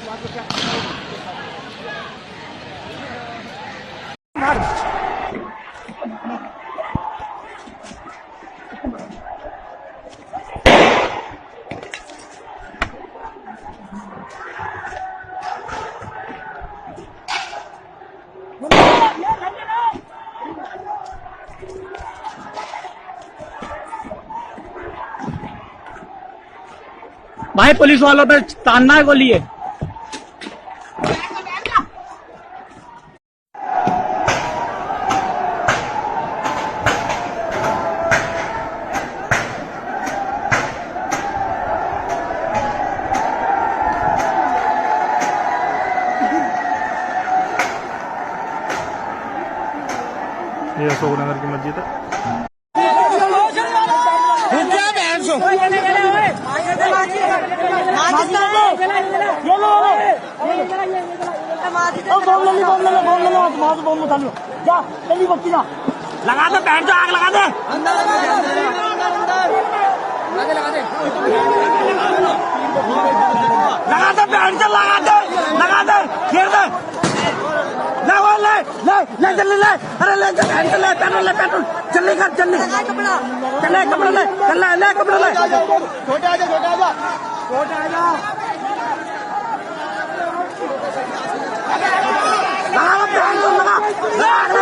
भाई पुलिस वालों पे तानना है गोली है। ये अशोकनगर की मस्जिद है। लगा दे बैठ जा, आग लगा दे, लगा दे बैठ जा, लगा दे घेर दे, ले वो ले जल्दी ले, अरे ले पेट्रोल जल्दी कर जल्दी, चले कपड़ा ले, ले कपड़ा ले, छोटे आजा लगा